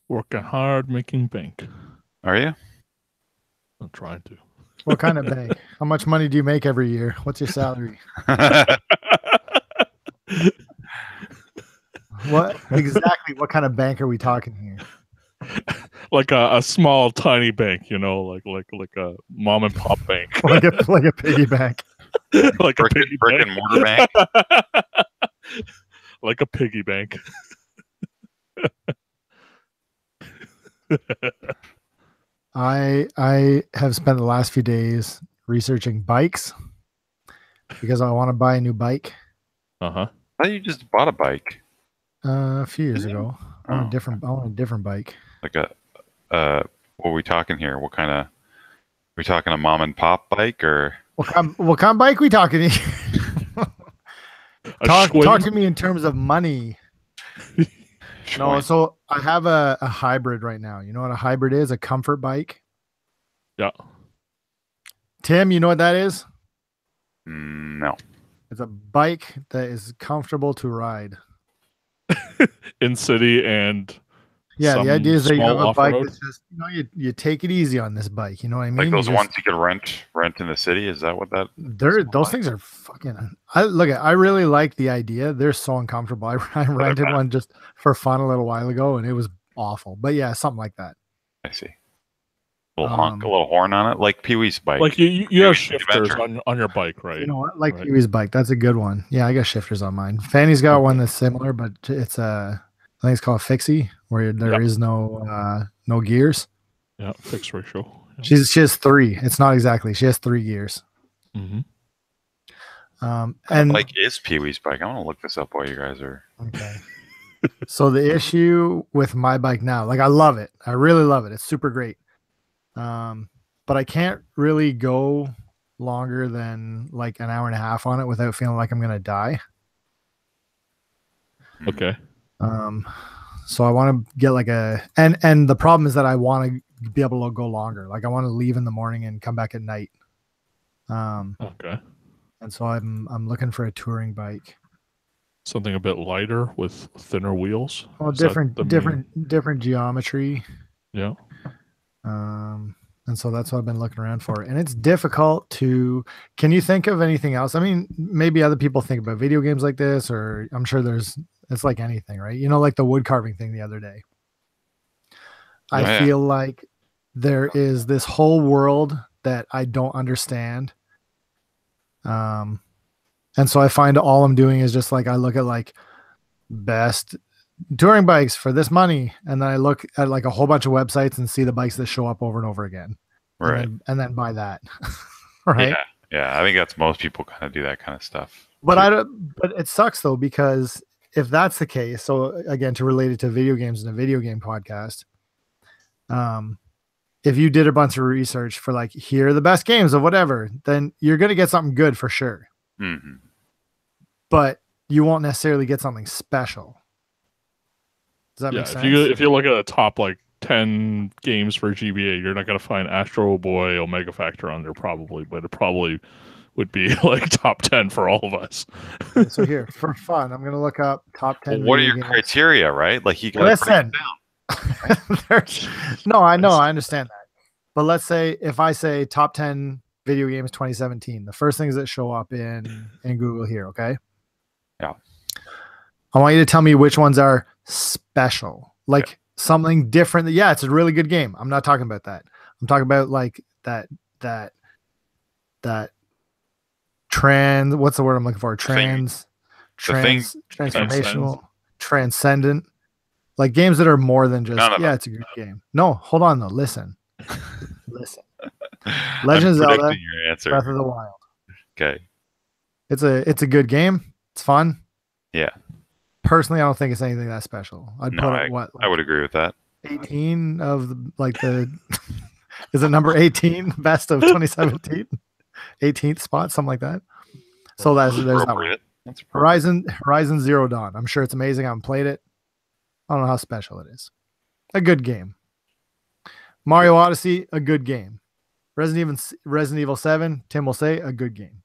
Working hard, making bank. Are you? I'm trying to. What kind of bank? How much money do you make every year? What's your salary? What exactly? What kind of bank are we talking here? Like a small, tiny bank, like a mom and pop bank, like a piggy bank, like brick, a piggy brick bank. and mortar bank. Like a piggy bank. I have spent the last few days researching bikes because I want to buy a new bike. Uh huh. I thought you just bought a bike. A few years ago. I want Oh. I want a different bike. Like what are we talking here? What kind of? Are we talking a mom and pop bike or? What kind of bike we talking? Talk to me in terms of money. No, so I have a hybrid right now. You know what a hybrid is? A comfort bike. Yeah. Tim, you know what that is? No. It's a bike that is comfortable to ride. In city and yeah, the idea is that you have a bike off-road? that's just you take it easy on this bike. You know what I mean? Like those ones you can rent in the city. Is that what that? Those things are fucking. I really like the idea. They're so uncomfortable. I rented one just for fun a little while ago, and it was awful. But yeah, something like that. I see. A little honk, a little horn on it, like Pee Wee's bike. Like you have shifters on your bike, right? You know what? Like Pee Wee's bike. That's a good one. Yeah, I got shifters on mine. Fanny's got one that's similar, but it's I think it's called a fixie, where there is no gears. Yeah, fixed ratio. Yeah. She has 3. It's not exactly. She has 3 gears. Mm-hmm. And like is Pee Wee's bike. I want to look this up while you guys are. Okay. So the issue with my bike now, like I love it. I really love it. It's super great. But I can't really go longer than like an hour and a half on it without feeling like I'm gonna die. Okay. So I want to get like and the problem is that I want to be able to go longer. Like I want to leave in the morning and come back at night. Okay. And so I'm looking for a touring bike. Something a bit lighter with thinner wheels. Well, different geometry. Yeah. And so that's what I've been looking around for. And it's difficult to. Can you think of anything else? I mean, maybe other people think about video games like this, or I'm sure it's like anything, right? You know, like the wood carving thing the other day. I feel like there is this whole world that I don't understand. And so I find all I'm doing is just like I look at like best touring bikes for this money, and then I look at like a whole bunch of websites and see the bikes that show up over and over again, right? And then buy that, right? Yeah. I think that's most people kind of do that kind of stuff. But But it sucks though, because if that's the case, so again, to relate it to video games and a video game podcast, if you did a bunch of research for like here are the best games of whatever, then you're gonna get something good for sure. Mm-hmm. But you won't necessarily get something special. Does that make sense? If you look at the top like 10 games for GBA, you're not going to find Astro Boy Omega Factor on there probably, but it probably would be like top 10 for all of us. So here, for fun, I'm going to look up top 10. Well, what are your criteria, right? Like you got to listen. No, I know, I understand that. But let's say if I say top 10 video games 2017, the first things that show up in Google here, okay? Yeah. I want you to tell me which ones are special, like something different. Yeah, it's a really good game. I'm not talking about that. I'm talking about like that trans. What's the word I'm looking for? Transformational, transcendent. Like games that are more than just it's a good game. No, hold on though. Listen. Legend of Zelda, your answer. Breath of the Wild. Okay. It's a good game. It's fun. Yeah. Personally, I don't think it's anything that special. I'd put it I would agree with that. 18 of the is it number 18 best of 2017? 18th spot, something like that. So there's that one. Horizon Zero Dawn. I'm sure it's amazing. I haven't played it. I don't know how special it is. A good game. Mario Odyssey, a good game. Resident Evil 7, Tim will say a good game.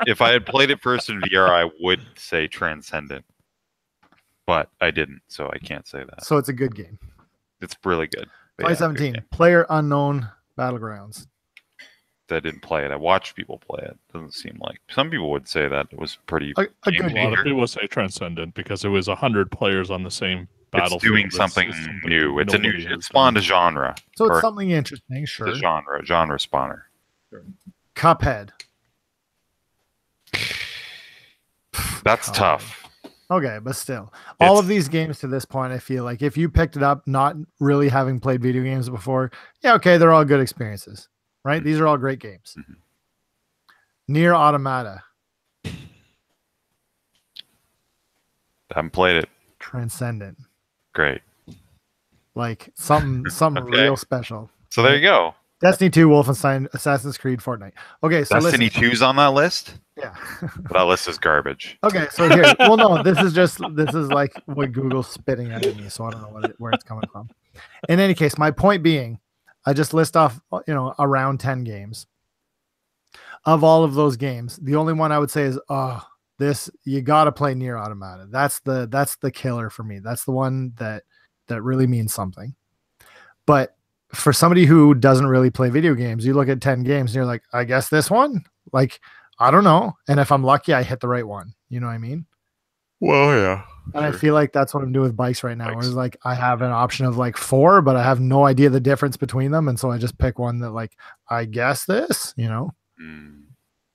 If I had played it first in VR, I would say Transcendent. but I didn't, so I can't say that. So it's a good game. It's really good. But yeah, 2017, good game. Player Unknown Battlegrounds. I didn't play it. I watched people play it. Doesn't seem like some people would say that it was pretty. A good game A lot game. of changer. people say Transcendent because it was 100 players on the same battlefield. It's doing It's something new. It's a new. nobody has It spawned a done. genre. So it's Or something interesting, it's sure. a genre spawner. Cuphead. That's God. tough. Okay, but still, all It's- of these games to this point, I feel like if you picked it up not really having played video games before, yeah, okay, they're all good experiences, right? These are all great games. Mhm. Near Automata, Haven't played it. Transcendent, Great. like something Okay. real special. So there you go. Destiny 2, Wolfenstein, Assassin's Creed, Fortnite. Okay, so Destiny listen. 2's on that list. Yeah. That list is garbage. Okay, so here. Well, no, this is like what Google's spitting out at me, so I don't know where it's coming from. In any case, my point being, I just list off, around 10 games. Of all of those games, the only one I would say is, this you got to play Near Automata. That's the killer for me. That's the one that really means something. But for somebody who doesn't really play video games, you look at 10 games and you're like, I guess this one, like, I don't know. And if I'm lucky, I hit the right one. You know what I mean? Well, yeah. And I Sure. feel like that's what I'm doing with bikes right now. Bikes. Whereas like I have an option of like 4, but I have no idea the difference between them. And so I just pick one that like, I guess this, Mm.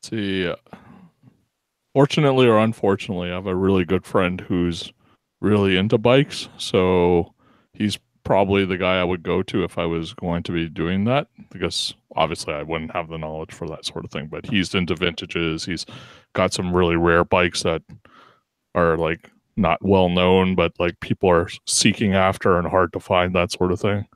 See, fortunately or unfortunately, I have a really good friend who's really into bikes. So he's probably the guy I would go to if I was going to be doing that, because obviously I wouldn't have the knowledge for that sort of thing. But he's into vintages. He's got some really rare bikes that are like not well known, but like people are seeking after and hard to find, that sort of thing.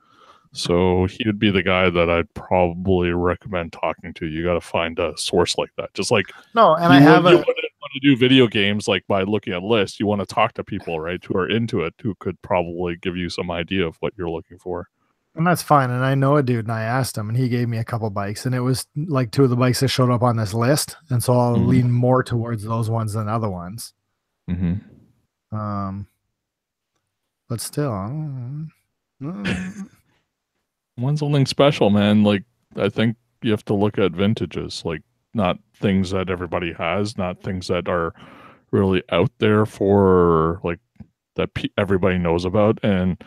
So he would be the guy that I'd probably recommend talking to. You got to find a source like that. Just like No, and you I have wouldn't a want to do video games like by looking at lists. You want to talk to people, right, who are into it, who could probably give you some idea of what you're looking for. and that's fine. And I know a dude and I asked him and he gave me a couple bikes and it was like 2 of the bikes that showed up on this list. And so I'll Mhm. lean more towards those ones than other ones. Mm-hmm. But still, mm, One's something special, man. Like I think you have to look at vintages, like not things that everybody has, not things that are really out there for like that everybody knows about. And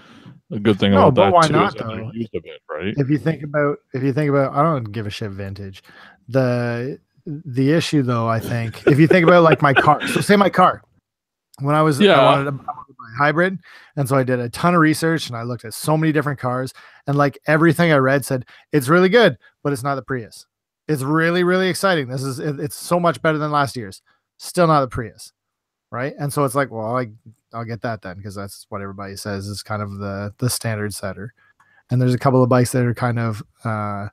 the good thing No, about but that why too not, is that they're though? used of it, right? if you think about, I don't give a shit vintage. The issue though, I think, if you think about like my car, so say my car, when I Yeah. wanted to buy a hybrid, and so I did a ton of research and I looked at so many different cars, and like everything I read said it's really good, but it's not the Prius. It's really, really exciting. It's so much better than last year's. Still not the Prius, right? And so it's like, well, I'll get that then because that's what everybody says is kind of the standard setter. And there's a couple of bikes that are kind of the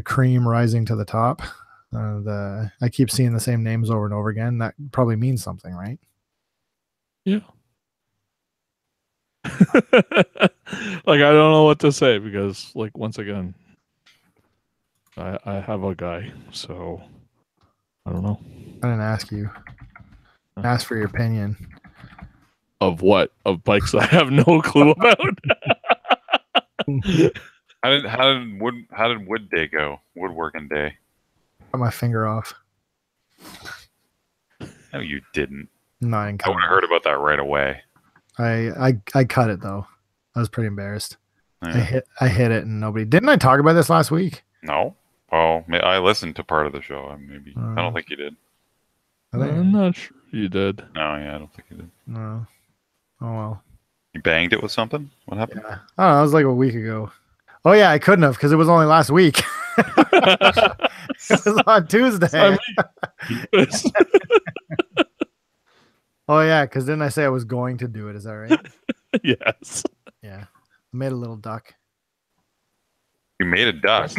cream rising to the top. I keep seeing the same names over and over again. That probably means something, right? Yeah. Like I don't know what to say because like once again I have a guy, so I don't know. I didn't ask you. I asked for your opinion. Of what? Of bikes I have no clue about. How did Wood Day go? Woodworking Day. Cut my finger off. No, you didn't. No, I didn't I cut would have it. heard about that right away. I cut it though. I was pretty embarrassed. Yeah. I hit it and nobody. Didn't I talk about this last week? No. Oh, I listened to part of the show. Maybe I don't think you did. I think- I'm not sure you did. No, yeah, I don't think you did. No. Oh well. You banged it with something? What happened? Yeah. I don't know. It was like a week ago. Oh yeah, I couldn't have because it was only last week. It was on Tuesday. I mean, Oh yeah, because didn't I say I was going to do it? Is that right? yes. Yeah. I made a little duck. You made a duck. That's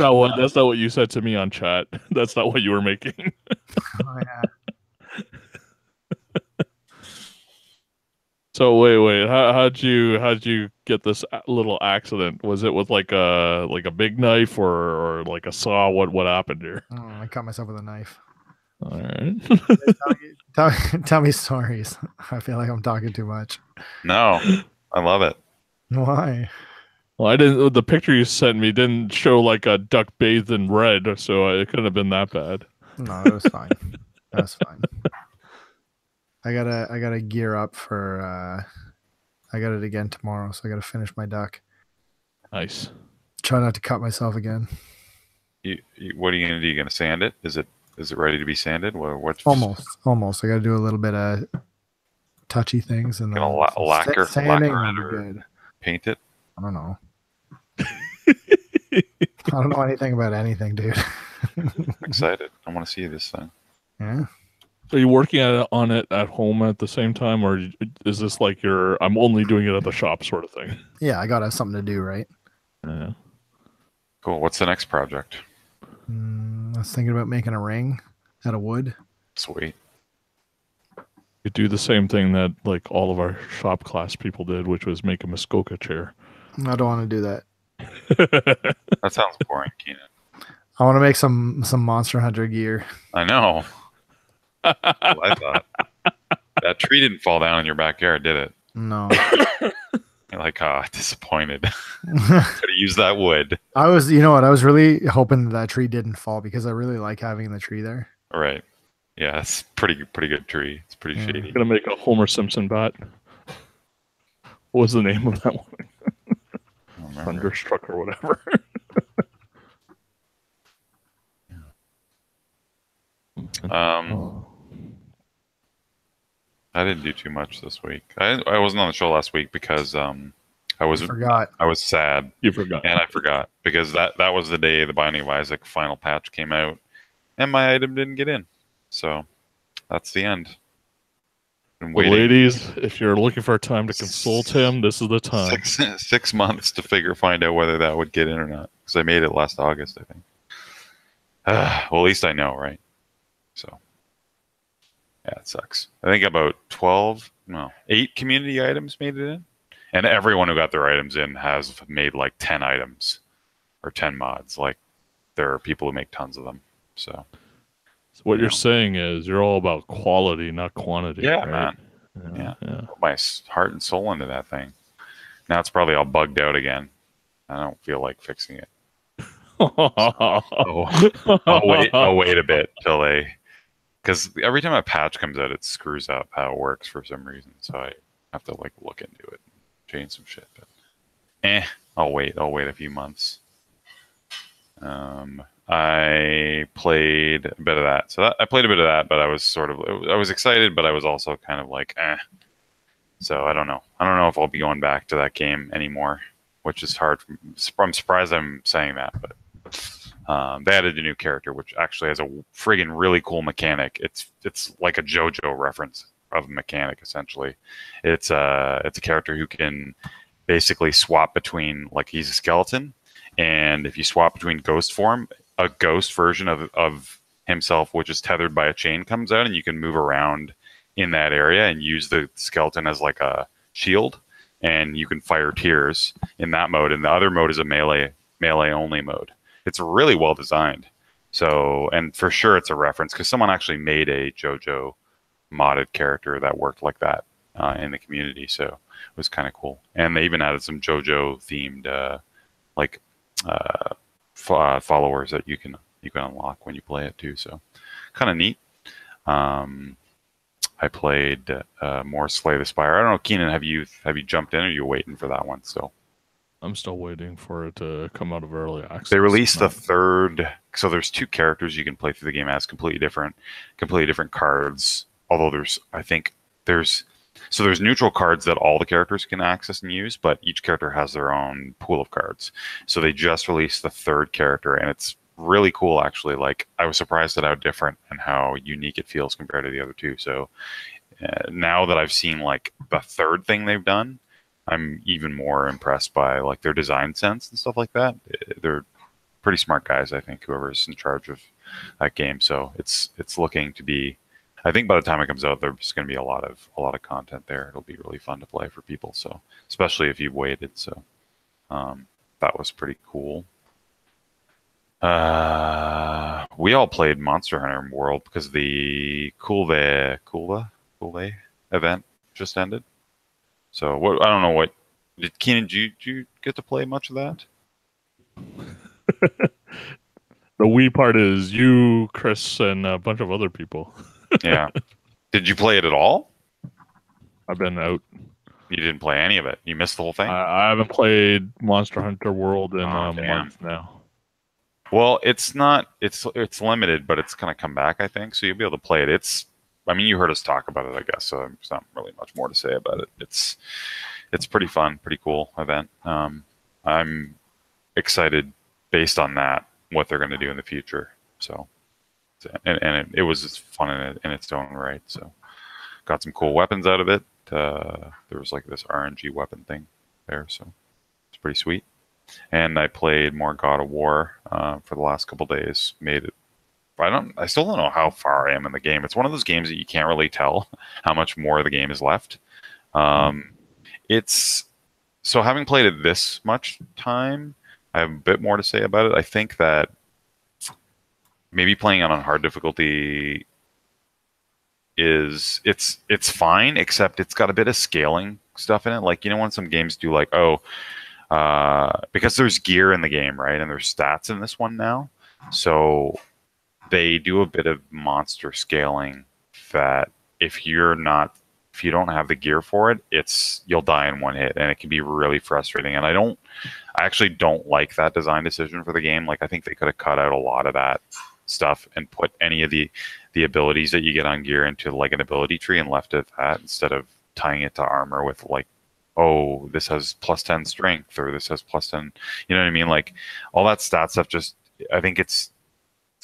not what you said to me on chat. That's not what you were making. Oh yeah. So wait. How'd you get this little accident? Was it with like a big knife or like a saw? What happened here? Oh, I cut myself with a knife. All right. tell me stories. I feel like I'm talking too much. No, I love it. Why? Well, I didn't. The picture you sent me didn't show like a duck bathed in red, so it couldn't have been that bad. No, that was fine. That's fine. I gotta gear up for. I got it again tomorrow, so I gotta finish my duck. Nice. Try not to cut myself again. What are you gonna do? You gonna sand it? Is it ready to be sanded? What's Almost. I gotta do a little bit of touchy things and then gonna lacquer sanding it will be or good. paint it? I don't know. I don't know anything about anything, dude. I'm excited. I want to see this thing. Yeah. Are you working on it at home at the same time, or is this like I'm only doing it at the shop sort of thing? Yeah, I gotta have something to do, right? Yeah. Cool. What's the next project? I was thinking about making a ring out of wood. Sweet. You do the same thing that like all of our shop class people did, which was make a Muskoka chair. I don't want to do that. That sounds boring, Keenan. I want to make some Monster Hunter gear. I know. I thought that tree didn't fall down in your backyard, did it? No. You're like, disappointed. Could have used that wood. I was, you know what? I was really hoping that tree didn't fall because I really like having the tree there. Right. Yeah, it's pretty good tree. It's pretty Yeah. shady. I'm gonna make a Homer Simpson bat. What was the name of that one? I don't remember. Thunderstruck or whatever. Oh. I didn't do too much this week. I wasn't on the show last week because I was sad. You forgot. And I forgot because that was the day the Binding of Isaac final patch came out, and my item didn't get in. So that's the end. Been Well, waiting ladies, if you're looking for a time to consult him, this is the time. 6 months to find out whether that would get in or not. Because I made it last August, I think. Well, at least I know, right? So yeah, it sucks. I think about 8 community items made it in. And everyone who got their items in has made like 10 items or 10 mods. Like, there are people who make tons of them. So what you're saying is you're all about quality, not quantity. yeah, right? man. Yeah. Put my heart and soul into that thing. Now it's probably all bugged out again. I don't feel like fixing it. I'll wait a bit till because every time a patch comes out, it screws up how it works for some reason. So I have to like look into it, change some shit. But I'll wait a few months. I played a bit of that. So I played a bit of that, but I was excited, but I was also kind of like, So I don't know. I don't know if I'll be going back to that game anymore, which is hard. I'm surprised I'm saying that, but they added a new character, which actually has a friggin' really cool mechanic. It's like a JoJo reference of a mechanic, essentially. It's a character who can basically swap between, like, he's a skeleton, and if you swap between ghost form, a ghost version of himself, which is tethered by a chain, comes out, and you can move around in that area and use the skeleton as like a shield, and you can fire tears in that mode. And the other mode is a melee only mode. It's really well designed. So, and for sure it's a reference because someone actually made a JoJo modded character that worked like that in the community. So it was kind of cool. And they even added some JoJo themed followers that you can unlock when you play it too. So kind of neat. I played more Slay the Spire. I don't know, Keenan, have you jumped in, or are you waiting for that one still? I'm still waiting for it to come out of early access. They released the third, so there's 2 characters you can play through the game as, completely different cards. Although there's neutral cards that all the characters can access and use, but each character has their own pool of cards. So they just released the 3rd character, and it's really cool, actually. Like, I was surprised at how different and how unique it feels compared to the other 2. So now that I've seen like the 3rd thing they've done, I'm even more impressed by like their design sense and stuff like that. They're pretty smart guys, I think, whoever's in charge of that game. So it's looking to be, I think by the time it comes out, there's going to be a lot of content there. It'll be really fun to play for people. So especially if you've waited. So that was pretty cool. We all played Monster Hunter World because the Kulve event just ended. So what? I don't know what. Keenan, did you get to play much of that? The we part is you, Chris, and a bunch of other people. Yeah. Did you play it at all? I've been out. You didn't play any of it. You missed the whole thing. I haven't played Monster Hunter World in a damn. month now. Well, it's not. It's limited, but it's gonna come back, I think. So you'll be able to play it. I mean, you heard us talk about it, I guess. So there's not really much more to say about it. It's pretty fun, pretty cool event. I'm excited based on that what they're gonna do in the future. So, and it was fun in its own right. So, got some cool weapons out of it. There was like this RNG weapon thing there, so it's pretty sweet. And I played more God of War for the last couple days. Made it. I still don't know how far I am in the game. It's one of those games that you can't really tell how much more of the game is left. It's so having played it this much time, I have a bit more to say about it. I think that maybe playing it on hard difficulty it's fine, except it's got a bit of scaling stuff in it. Like, you know, when some games do like, because there's gear in the game, right? And there's stats in this one now. So they do a bit of monster scaling that if you don't have the gear for it, you'll die in one hit, and it can be really frustrating. And I actually don't like that design decision for the game. Like, I think they could have cut out a lot of that stuff and put any of the abilities that you get on gear into like an ability tree and left it at that, instead of tying it to armor with like, oh, this has +10 strength, or this has +10, you know what I mean? Like, all that stat stuff, just, I think it's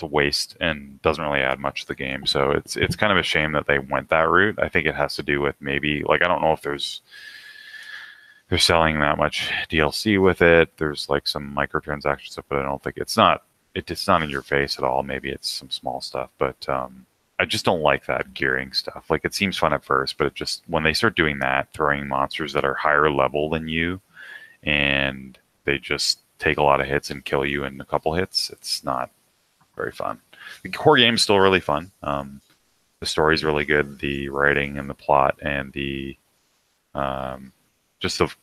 a waste and doesn't really add much to the game. So it's kind of a shame that they went that route. I think it has to do with maybe, like, I don't know if they're selling that much DLC with it. There's like some microtransaction stuff, but I don't think it's not in your face at all. Maybe it's some small stuff, but I just don't like that gearing stuff. Like, it seems fun at first, but it just, when they start doing that, throwing monsters that are higher level than you, and they just take a lot of hits and kill you in a couple hits, it's not very fun. The core game is still really fun. The story's really good. The writing and the plot and the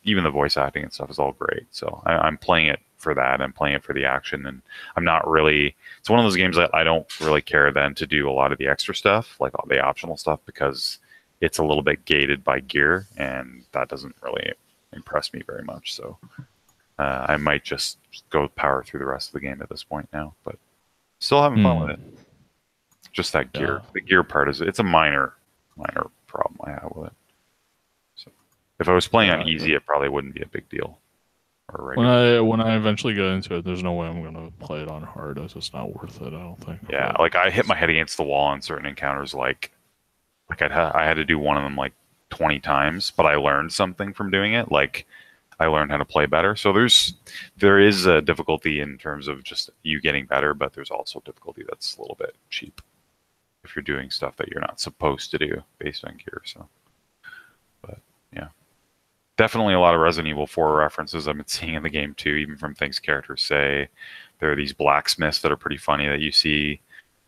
even the voice acting and stuff is all great. So I'm playing it for that. I'm playing it for the action, and I'm not really. It's one of those games that I don't really care then to do a lot of the extra stuff, like all the optional stuff, because it's a little bit gated by gear, and that doesn't really impress me very much. So I might just go power through the rest of the game at this point now, but still having fun with it. Just that gear. Yeah. The gear part it's a minor problem I have with it. So if I was playing on easy, it probably wouldn't be a big deal. When I eventually get into it, there's no way I'm gonna play it on hard. It's just not worth it, I don't think. Yeah, like I hit my head against the wall on certain encounters. Like I had to do one of them like 20 times, but I learned something from doing it. Like, I learned how to play better. So there is a difficulty in terms of just you getting better, but there's also difficulty that's a little bit cheap if you're doing stuff that you're not supposed to do based on gear. So, but yeah, definitely a lot of Resident Evil 4 references I've been seeing in the game too, even from things characters say. There are these blacksmiths that are pretty funny that you see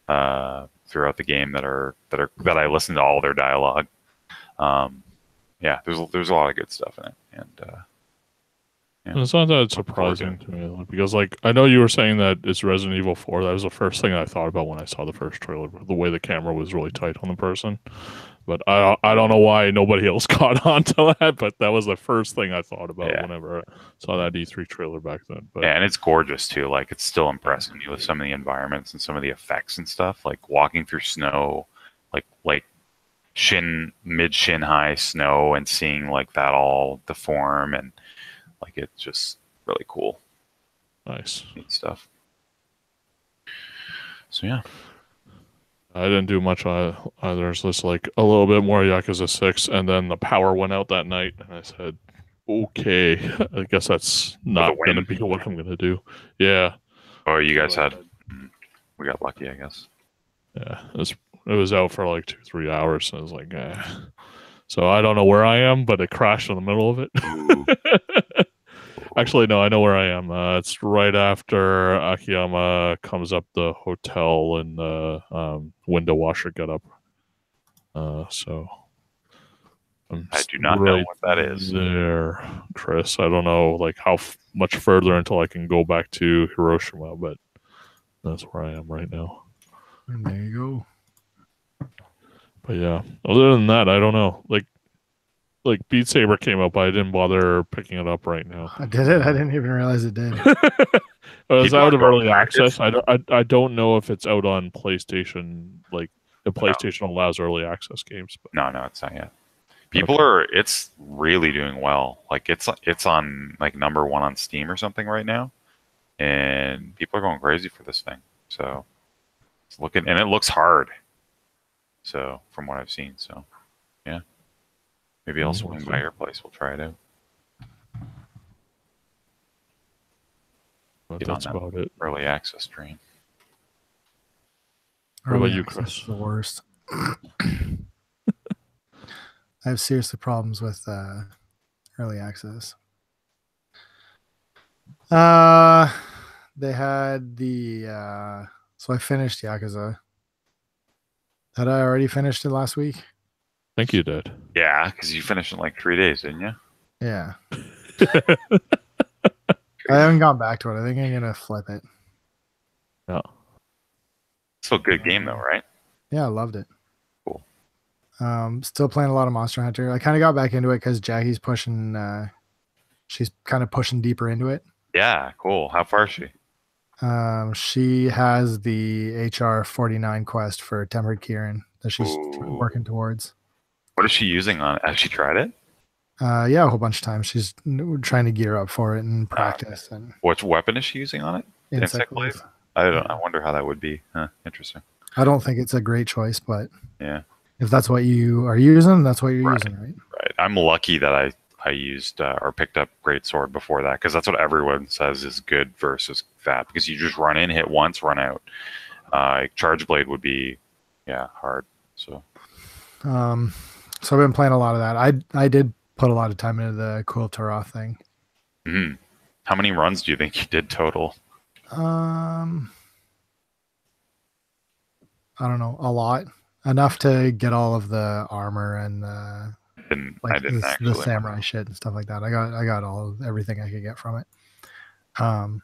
throughout the game that I listen to all their dialogue. Yeah, there's a lot of good stuff in it, and yeah. It's not that surprising to me, because like, I know you were saying that it's Resident Evil 4. That was the first thing I thought about when I saw the first trailer. The way the camera was really tight on the person, but I don't know why nobody else caught on to that. But that was the first thing I thought about whenever I saw that E3 trailer back then. But, yeah, and it's gorgeous too. Like, it's still impressing me with some of the environments and some of the effects and stuff. Like walking through snow, like mid shin high snow, and seeing like that all deform, and like, it's just really cool. Nice. Neat stuff. So yeah. I didn't do much either. It's just like a little bit more Yakuza 6, and then the power went out that night, and I said, okay, I guess that's not going to be what I'm going to do. Yeah. Oh, you guys we got lucky, I guess. Yeah, it was out for like 2-3 hours, and I was like, So I don't know where I am, but it crashed in the middle of it. Actually, no, I know where I am. It's right after Akiyama comes up the hotel and the window washer get up. So I do not know what that is. There, Chris. I don't know like how much further until I can go back to Hiroshima, but that's where I am right now. And there you go. But yeah, other than that, I don't know. Like Beat Saber came up, but I didn't bother picking it up right now. I did it. I didn't even realize it did. It was People out are of going early practice. access. I don't know if it's out on PlayStation. Like the PlayStation allows early access games, but No, it's not yet. People are. It's really doing well. Like it's on like #1 on Steam or something right now, and people are going crazy for this thing. So it's looking, and it looks hard. So from what I've seen, so yeah, maybe I'll swing by your place. We'll try it out. but Get on that's that. about it. Early access train. What about Early you, access Chris? is the worst. I have seriously problems with early access. They had the so I finished Yakuza. Had I already finished it last week? I think you did. Yeah, because you finished in like 3 days, didn't you? Yeah. I haven't gone back to it. I think I'm gonna flip it. Yeah. Still a good game though, right? Yeah, I loved it. Cool. Still playing a lot of Monster Hunter. I kind of got back into it because Jackie's pushing. She's kind of pushing deeper into it. Yeah, cool. How far is she? She has the HR 49 quest for Tempered Kieran that she's Ooh. working towards. What is she using on it? Has she tried it? Yeah, a whole bunch of times. She's trying to gear up for it and practice and Which weapon is she using on it? Insect Blade. Blade? I wonder how that would be. Interesting. I don't think it's a great choice, but Yeah. if that's what you are using, that's what you're Right. using, right? Right. I'm lucky that I used or picked up Greatsword before that because that's what everyone says is good versus that because you just run in, hit once, run out. Charge Blade would be hard. So So I've been playing a lot of that. I did put a lot of time into the Cool Toroth thing. How many runs do you think you did total? I don't know, a lot. Enough to get all of the armor and I like didn't the actually. samurai shit and stuff like that. I got everything I could get from it. And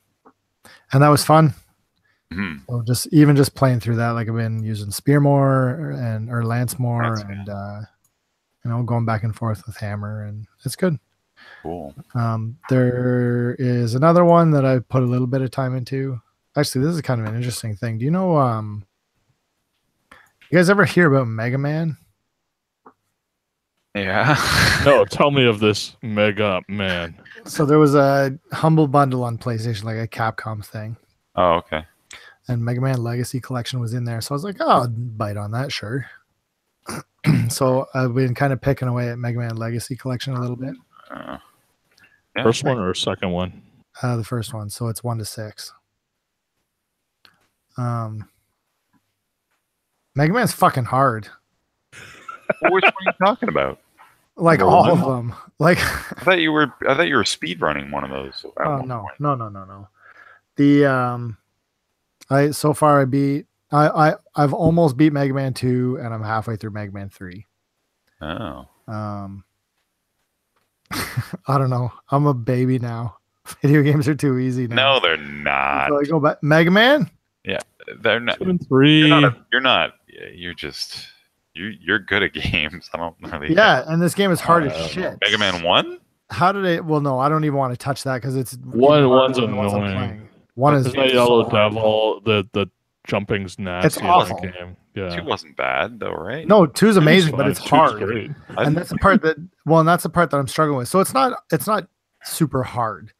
that was fun. Mhm. So just playing through that, like I've been using Spear more or Lance more, That's and going back and forth with Hammer, and it's good. Cool. There is another one that I put a little bit of time into. Actually, this is kind of an interesting thing. Do you know? You guys ever hear about Mega Man? Yeah. No, tell me of this Mega Man. So there was a Humble Bundle on PlayStation, like a Capcom thing, Oh, okay. and Mega Man Legacy Collection was in there. So I was like, oh, I'll bite on that, sure. So I've been kind of picking away at Mega Man Legacy Collection a little bit. Yeah. First one or second one? The first one, so it's 1 to 6. Mega Man's fucking hard. Well, which one are you talking about? Like Number all of one? them. Like I thought you were speed running one of those. at oh one no. point. No. The I've almost beat Mega Man 2 and I'm halfway through Mega Man 3. Oh. I don't know. I'm a baby now. Video games are too easy now. No, they're not. So I go back Mega Man? They're not. 2 and 3. You're not. You're just. You're good at games. I don't really. Yeah, and this game is hard as shit. Mega Man 1? How did it? Well, no, I don't even want to touch that because it's One's even harder than the ones I'm annoying. playing. One is Isn't that Yellow so hard. Devil? The jumping's nasty. It's in that awful. game. Yeah. 2 wasn't bad though, right? No, 2's amazing, Two's but fine. it's 2's hard. great. And that's the part that that's the part that I'm struggling with. So it's not super hard.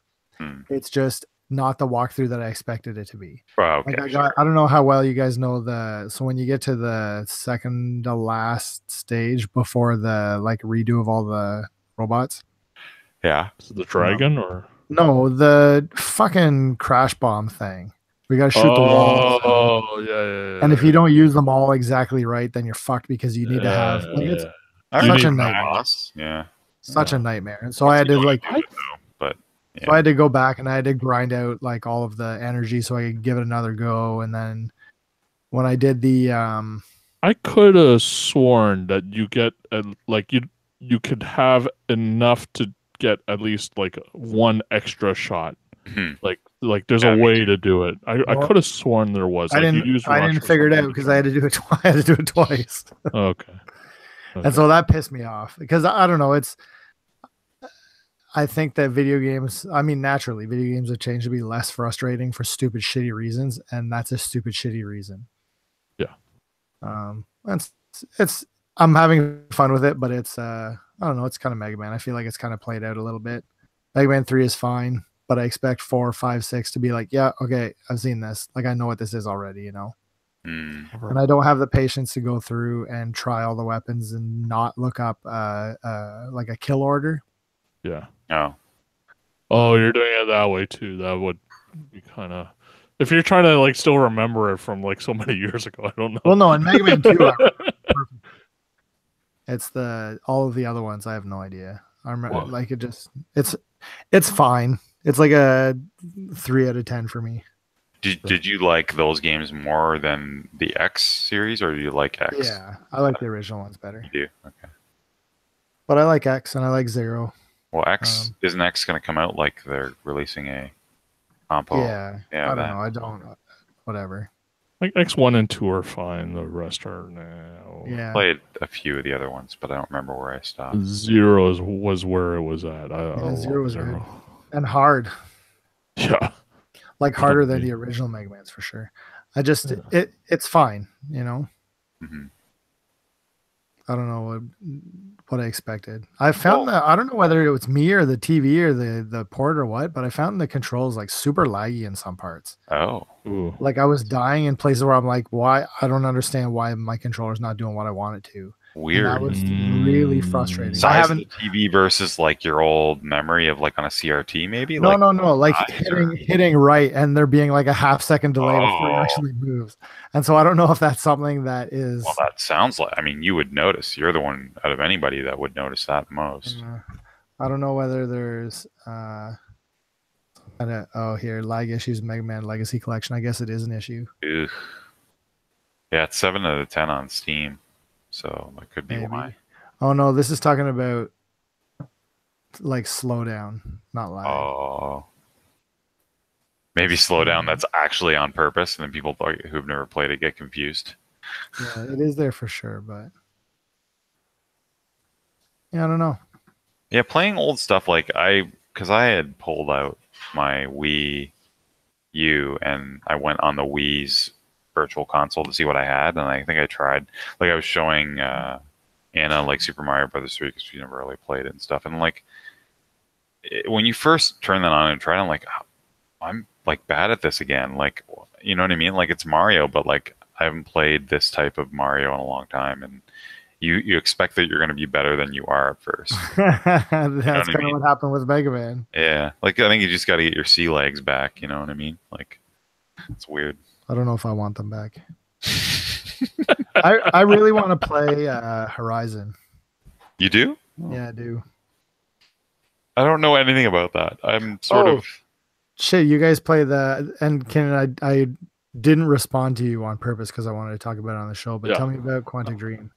It's just not the walkthrough that I expected it to be. Oh, okay. Like I don't know how well you guys know so when you get to the second to last stage before the like redo of all the robots. Yeah. Is it the dragon or? No, the fucking crash bomb thing. We gotta shoot the wall. Oh, yeah. And if you don't use them all exactly right, then you're fucked because you need to have it's I such a remember nightmare. boss. Yeah. Such a nightmare. And so I had to like But So I had to go back and I had to grind out like all of the energy so I could give it another go. And then when I did the I could have sworn that you get like you could have enough to get at least like one extra shot. Mhm. Like there's a way to do it. I Well, could have sworn there was. I Like, you didn't use I rush didn't or figure it something out to because try- I had to do it I had to do it twice. Okay. And so that pissed me off because I don't know. I think that video games, I mean, naturally, video games have changed to be less frustrating for stupid, shitty reasons, and that's a stupid, shitty reason. Yeah. I'm having fun with it, but it's I don't know, it's kind of Mega Man. I feel like it's kind of played out a little bit. Mega Man 3 is fine, but I expect 4, 5, 6 to be like, yeah, okay, I've seen this. Like I know what this is already, you know. And I don't have the patience to go through and try all the weapons and not look up like a kill order. Yeah. Oh, Oh, you're doing it that way too. That would be kind of if you're trying to like still remember it from like so many years ago. I don't know. Well, no, in Mega Man 2, it's all of the other ones. I have no idea. I remember Well- like it's fine. It's like a 3 out of 10 for me. did you like those games more than the X series, or do you like X? Yeah, I like the original ones better, You do. Okay. but I like X and I like Zero. Well, isn't X going to come out like they're releasing a compo? Yeah, yeah, I don't that- know. I don't. Whatever. Like X1 and 2 are fine. The rest are now. Yeah. Played a few of the other ones, but I don't remember where I stopped. Zero was where it was at. I Yeah, love Zero was good. And hard, Yeah. like harder than Okay. the original Mega Man's for sure. It's fine, you know. hmm I don't know what I expected. I found that I don't know whether it was me or the TV or the port or what, but I found the controls like super laggy in some parts. Oh, Ooh. Like I was dying in places where I'm like, why? I don't understand why my controller's not doing what I want it to. And weird. that was really frustrating. I Size of haven't. the TV versus like your old memory of like on a CRT, maybe. No, like, no. Like size or- hitting right, and there being like a half-second delay before it Oh. actually moves. And so I don't know if that's something that is. Well, that sounds like. I mean, you would notice. You're the one out of anybody that would notice that most. I don't know whether there's here lag issues Mega Man Legacy Collection. I guess it is an issue. Ugh. Yeah, it's 7 out of 10 on Steam, so that could be Maybe. why. Oh no, this is talking about like slowdown, not lag. Oh. Maybe slow down. That's actually on purpose, and then people who've never played it get confused. Yeah, it is there for sure, but yeah, I don't know. Yeah, playing old stuff because I had pulled out my Wii U and I went on the Wii's virtual console to see what I had, and I think I tried. Like I was showing Anna like Super Mario Brothers 3 because she never really played it and stuff, and like when you first turn that on and try it, I'm like, I'm like bad at this again. Like, you know what I mean? Like it's Mario, but like I haven't played this type of Mario in a long time, and you expect that you're going to be better than you are at first. That's what I kind of mean? what happened with Mega Man. Yeah, like I think you just got to get your sea legs back. You know what I mean? Like it's weird. I don't know if I want them back. I really want to play Horizon. You do? Yeah, I do. I don't know anything about that. I'm sort Oh. of. Shit, you guys play and Ken, I didn't respond to you on purpose because I wanted to talk about it on the show. But Yeah. tell me about Quantic Dream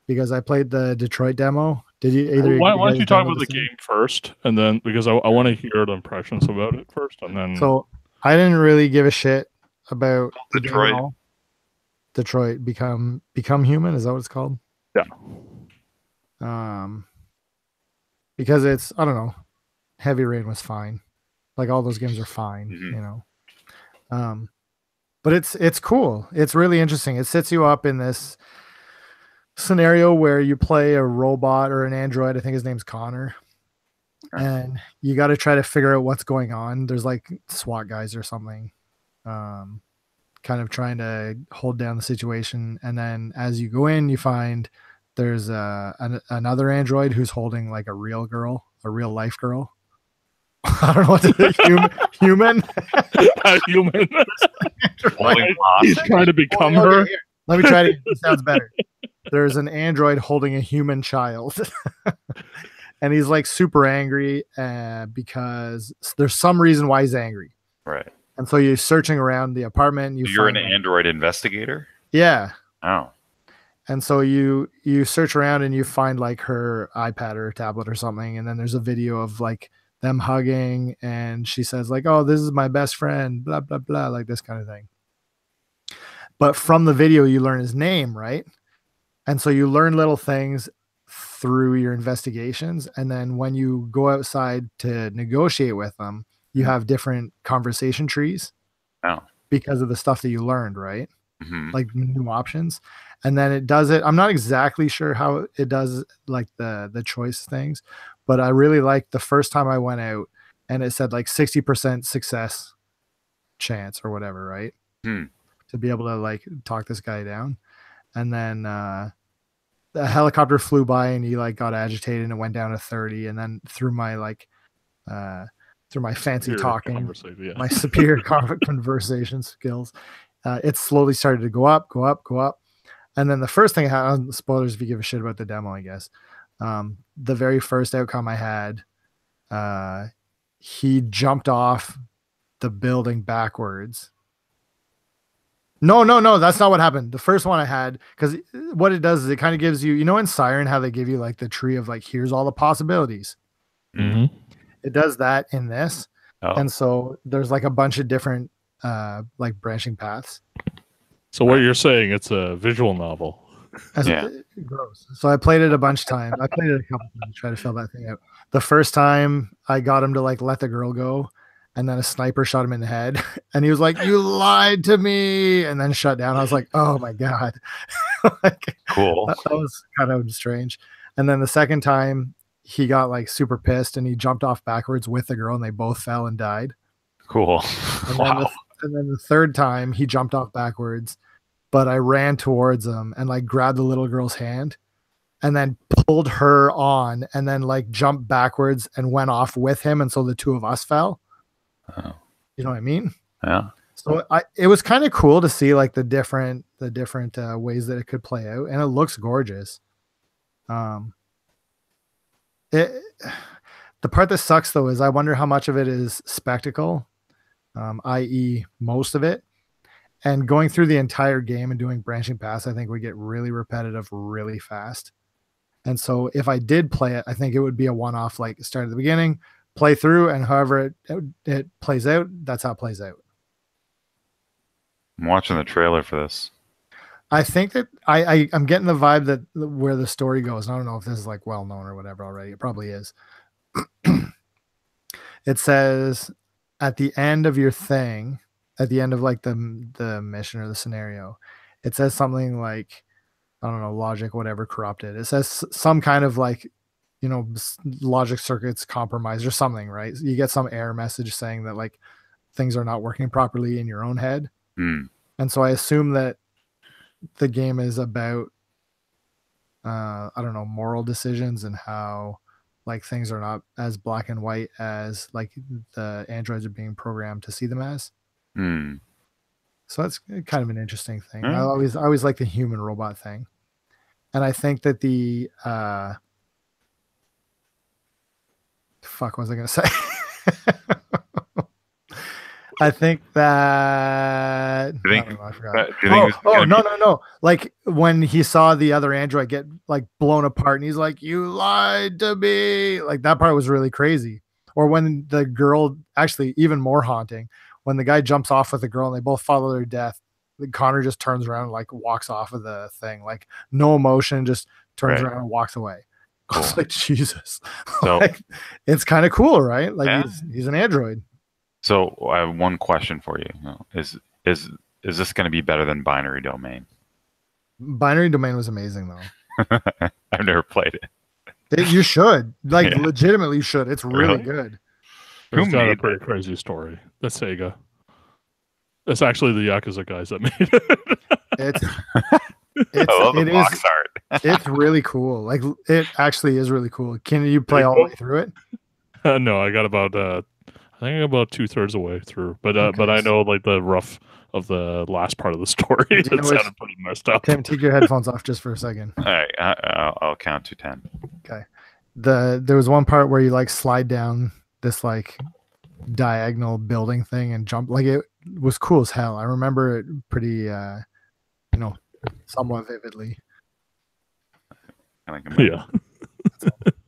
because I played the Detroit demo. Did you Why don't guys you talk download about the this thing? game first, and then because I want to hear the impressions about it first, and then So I didn't really give a shit about the game at Detroit. all. Detroit become human. Is that what it's called? Yeah. Because it's I don't know. Heavy Rain was fine. Like all those games are fine, Mhm. you know. But it's cool. It's really interesting. It sets you up in this scenario where you play a robot or an android. I think his name's Connor. And you got to try to figure out what's going on. There's like SWAT guys or something, kind of trying to hold down the situation. And then as you go in, you find there's another android who's holding like a real girl, a real life girl. I don't know what to say. Human. a human Holding he's hostage. trying to become Okay, her. here. Let me try it. It sounds better. There's an android holding a human child. and he's like super angry because there's some reason why he's angry. Right. And so you're searching around the apartment. You're an find, like, android investigator? Yeah. Oh. And so you search around and you find like her iPad or tablet or something, and then there's a video of like them hugging, and she says like, "Oh, this is my best friend," blah blah blah, like this kind of thing. But from the video, you learn his name, right? And so you learn little things through your investigations, and then when you go outside to negotiate with them, you have different conversation trees. Oh. Because of the stuff that you learned, right? Mm-hmm. Like new options. And then it does it. I'm not exactly sure how it does like the choice things, but I really liked the first time I went out and it said like 60% success chance or whatever, right? To be able to like talk this guy down. And then the helicopter flew by and he like got agitated and it went down to 30. And then through my like through my fancy talking, my superior conversation skills, it slowly started to go up. And then the first thing I had, spoilers if you give a shit about the demo, I guess. The very first outcome I had, he jumped off the building backwards. No, that's not what happened. The first one I had, because what it does is it kind of gives you, you know, in Siren, how they give you like the tree of like, here's all the possibilities. Mm-hmm. It does that in this. Oh. And so there's like a bunch of different like branching paths. So what you're saying, it's a visual novel. Yeah. Gross. So I played it a bunch of times. I played it a couple times to try to fill that thing out. The first time I got him to like let the girl go, and then a sniper shot him in the head, and he was like, "You lied to me," and then shut down. I was like, "Oh my god!" Like, cool. That was kind of strange. And then the second time, he got like super pissed, and he jumped off backwards with the girl, and they both fell and died. Cool. And Wow. then the third time, he jumped off backwards, but I ran towards him and like grabbed the little girl's hand and then pulled her on and then like jumped backwards and went off with him. And so the two of us fell. Oh. You know what I mean? Yeah. So it was kind of cool to see like the different ways that it could play out, and it looks gorgeous. The part that sucks though is I wonder how much of it is spectacle, i.e. most of it. And going through the entire game and doing branching paths, I think would get really repetitive really fast. And so if I did play it, I think it would be a one-off, like start at the beginning, play through, and however it plays out, that's how it plays out. I'm watching the trailer for this. I think that I'm getting the vibe that where the story goes. And I don't know if this is like well known or whatever already. It probably is. It says at the end of your thing, at the end of like the mission or the scenario, it says something like, I don't know, logic, whatever, corrupted. It says some kind of like, you know, logic circuits compromised or something, right? You get some error message saying that like things are not working properly in your own head. And so I assume that the game is about, I don't know, moral decisions and how like things are not as black and white as like the androids are being programmed to see them as. So that's kind of an interesting thing. I always like the human robot thing. And I think that the fuck, what was I gonna say? I think that I forgot. No. Like when he saw the other android get like blown apart and he's like, "You lied to me." Like that part was really crazy. Or when the girl, actually even more haunting, when the guy jumps off with the girl and they both follow their death, Connor just turns around and like walks off of the thing, like no emotion, just turns around and walks away. Cool. I was like, Jesus. So like, it's kind of cool, right? Like he's an android. So I have one question for you. Is this going to be better than Binary Domain? Binary Domain was amazing though. I've never played it. You should. Like legitimately you should. It's really good. It's got a pretty crazy story. That's Sega. It's actually the Yakuza guys that made it. It box art. It's really cool. Like it actually is really cool. Can you play all the way through it? No, I got about I think about 2/3 away through, but I know like the rough of the last part of the story. It sounded pretty messed up. Tim, take your headphones off just for a second. All right, I'll count to 10. Okay. there was one part where you like slide down this like diagonal building thing and jump. Like it was cool as hell. I remember it pretty, somewhat vividly. Yeah.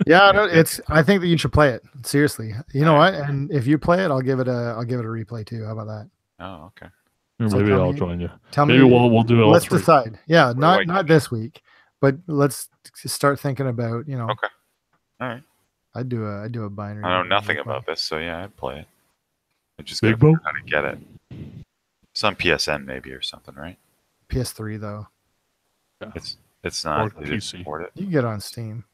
Yeah, no, I think that you should play it seriously. You know what? And if you play it, I'll give it a replay too. How about that? Oh, okay. So Maybe tell I'll me- join you. Tell Maybe me. we'll do it all Let's three. decide. Yeah, do not I not this week, but let's start thinking about. Okay. All right. I'd do a binary. I know nothing replay. about this, so yeah, I'd play it. I just Big gotta Bo? figure out how to get it. It's on PSN maybe or something, right? PS3 though. It's not. Or They didn't PC. support it. You can get it on Steam.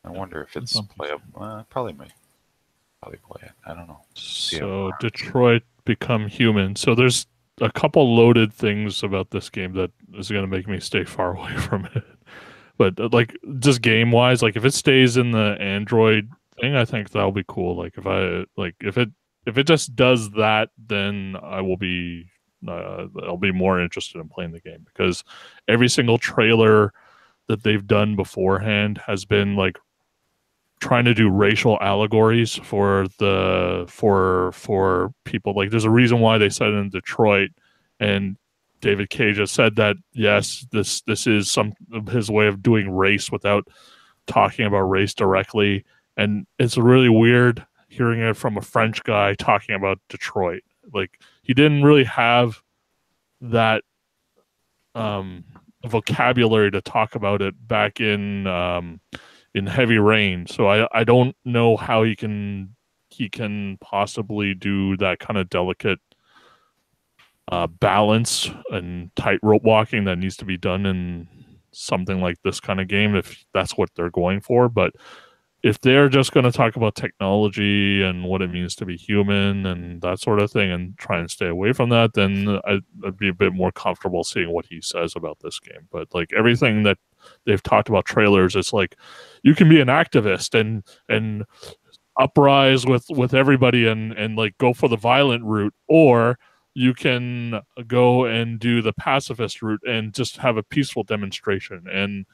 I wonder if it's It's on PC. playable. Probably play it. I don't know. So Detroit Become Human. So there's a couple loaded things about this game that is going to make me stay far away from it. But like just game wise, like if it stays in the Android thing, I think that'll be cool. Like if it just does that, then I'll be more interested in playing the game, because every single trailer that they've done beforehand has been like trying to do racial allegories for people. Like there's a reason why they said it in Detroit, and David Cage has said that yes, this is some of his way of doing race without talking about race directly, and it's really weird hearing it from a French guy talking about Detroit. Like he didn't really have that vocabulary to talk about it back in Heavy Rain. So I don't know how he can possibly do that kind of delicate balance and tightrope walking that needs to be done in something like this kind of game, if that's what they're going for. But if they're just going to talk about technology and what it means to be human and that sort of thing and try and stay away from that, then I'd be a bit more comfortable seeing what he says about this game. But like everything that they've talked about trailers, it's like you can be an activist and uprise with everybody and like go for the violent route, or you can go and do the pacifist route and just have a peaceful demonstration. And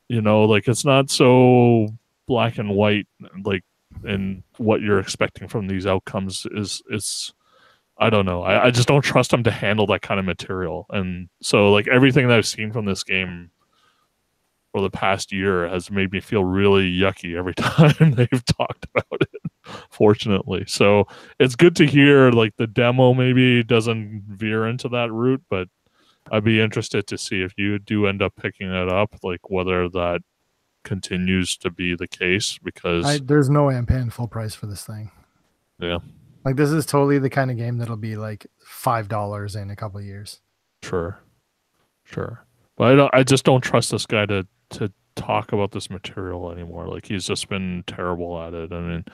like it's not so black and white, like, and what you're expecting from these outcomes is I don't know. I just don't trust them to handle that kind of material. And so like everything that I've seen from this game for the past year has made me feel really yucky every time they've talked about it, fortunately. So it's good to hear like the demo maybe doesn't veer into that route, but I'd be interested to see if you do end up picking it up, like whether that continues to be the case, because There's no way I'm paying full price for this thing. yeah, Like this is totally the kind of game that'll be like $5 in a couple of years. sure. But I just don't trust this guy to talk about this material anymore. Like he's just been terrible at it. I mean,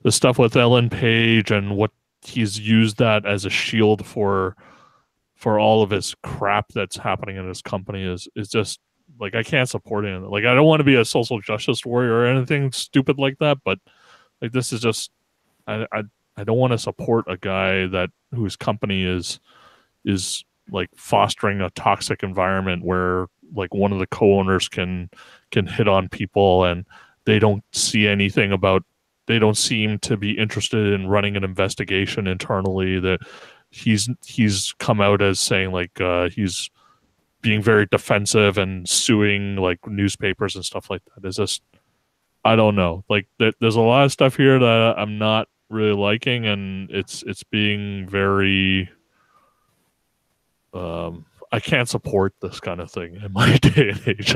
the stuff with Ellen Page and what he's used that as a shield for all of his crap that's happening in his company is just like I can't support him. Like I don't want to be a social justice warrior or anything stupid like that, but like this is just I don't want to support a guy whose company is like fostering a toxic environment where like one of the co-owners can hit on people, and they don't see anything about, they don't seem to be interested in running an investigation internally. That he's come out as saying like he's being very defensive and suing like newspapers and stuff like that. It's just, I don't know. Like there's a lot of stuff here that I'm not really liking, and it's being very I can't support this kind of thing in my day and age.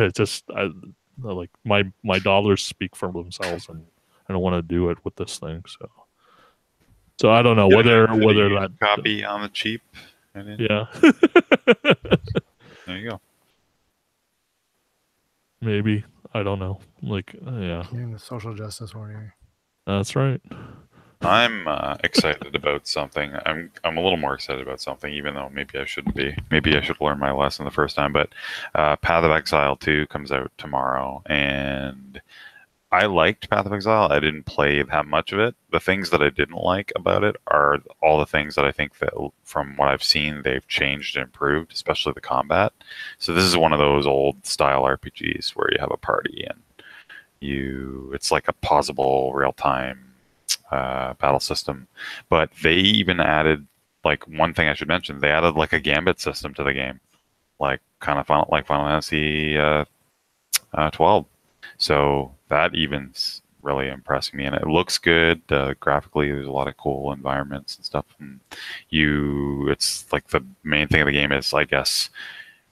Like my dollars speak for themselves, and I don't want to do it with this thing. So I don't know whether that copy on the cheap. yeah. There you go. Maybe, I don't know. Like yeah, Being the social justice warrior. that's right. I'm excited about something. I'm a little more excited about something, even though maybe I shouldn't be. Maybe I should learn my lesson the first time. But Path of Exile 2 comes out tomorrow, and I liked Path of Exile. I didn't play that much of it. The things that I didn't like about it are all the things that I think that, from what I've seen, they've changed and improved, especially the combat. So this is one of those old style RPGs where you have a party and It's like a pausable real-time battle system. But they even added, like, one thing I should mention, they added like a gambit system to the game, like kind of Final Fantasy 12. So that even's really impressing me, and it looks good graphically. There's a lot of cool environments and stuff, and it's like the main thing of the game is, I guess,